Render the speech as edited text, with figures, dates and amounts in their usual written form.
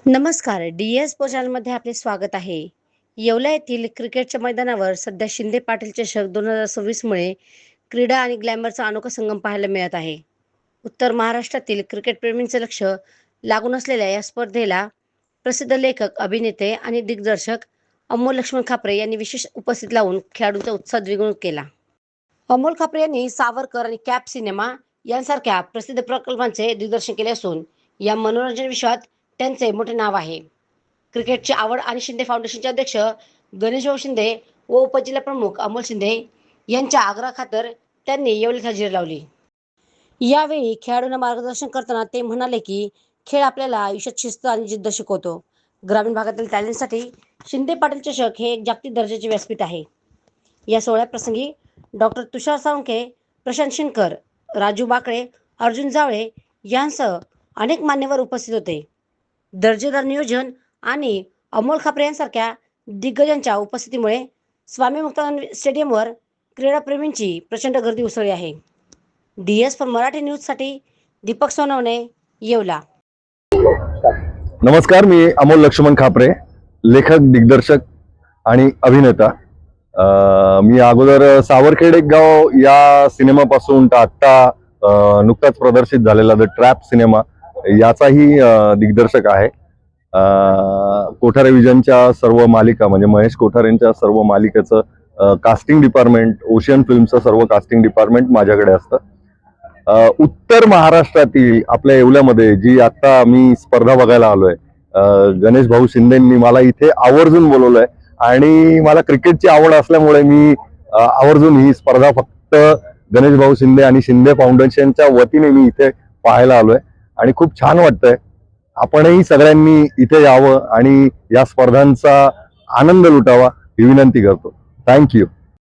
नमस्कार. डी.एस. चॅनलमध्ये आपले स्वागत आहे. येवला येथील क्रिकेटच्या मैदानावर सध्या शिंदे पाटील चषक 2026 मुळे क्रीडा आणि ग्लॅमरचा अनोखा संगम पाहायला मिळत आहे. उत्तर महाराष्ट्रातील क्रिकेटप्रेमींचे लक्ष लागून असलेल्या या स्पर्धेला प्रसिद्ध लेखक, अभिनेते आणि दिग्दर्शक अमोल लक्ष्मण खापरे यांनी विशेष उपस्थिती लावून खेळाडूंचा उत्साह द्विगुणित केला. अमोल खापरे यांनी सावरकर आणि कॅप सिनेमा यांसारख्या प्रसिद्ध प्रकल्पांचे दिग्दर्शन केले असून या मनोरंजन विश्वात त्यांचे मोठे नाव आहे. क्रिकेटची आवड आणि शिंदे फाउंडेशनचे अध्यक्ष गणेशभाऊ शिंदे व उपजिल्हा प्रमुख अमोल शिंदे यांच्या आग्रहाखातर त्यांनी येवल्यात हजेरी लावली. यावेळी खेळाडूंना मार्गदर्शन करताना ते म्हणाले की खेळ आपल्याला आयुष्यात शिस्त आणि जिद्द शिकवतो. ग्रामीण भागातील टॅलेंटसाठी शिंदे पाटील चषक हे एक जागतिक दर्जाचे व्यासपीठ आहे. या सोहळ्याप्रसंगी डॉक्टर तुषार साळुंखे, प्रशांत शिनकर, राजू बाकळे, अर्जुन जावळे यांसह अनेक मान्यवर उपस्थित होते. दर्जेदार नियोजन आणि अमोल खापरे यांसारख्या दिग्गजांच्या उपस्थितीमुळे स्वामी मुक्तानंद स्टेडियमवर क्रीडाप्रेमींची प्रचंड गर्दी उसळली आहे. डी.एस. फॉर मराठी न्यूजसाठी दीपक सोनवणे, येवला. नमस्कार, मी अमोल लक्ष्मण खापरे, लेखक, दिग्दर्शक आणि अभिनेता. मी अगोदर सावरखेड एक गाव या सिनेमापासून तर आत्ता नुकताच प्रदर्शित झालेला द ट्रॅप सिनेमा याचाही दिग्दर्शक आहे. कोठारे विजनच्या सर्व मालिका म्हणजे महेश कोठारेंच्या सर्व मालिकेचं कास्टिंग डिपार्टमेंट, ओशियन फिल्मचं सर्व कास्टिंग डिपार्टमेंट माझ्याकडे असतं. उत्तर महाराष्ट्रातील आपल्या येवल्यामध्ये जी आता मी स्पर्धा बघायला आलोय, गणेश भाऊ शिंदेंनी मला इथे आवर्जून बोलवलंय आणि मला क्रिकेटची आवड असल्यामुळे मी आवर्जून ही स्पर्धा फक्त गणेश भाऊ शिंदे आणि शिंदे फाउंडेशनच्या वतीने मी इथे पाहायला आलोय आणि खूप छान वाटतंय. आपणही सगळ्यांनी इथे यावं आणि या स्पर्धांचा आनंद लुटावा ही विनंती करतो. थँक्यू.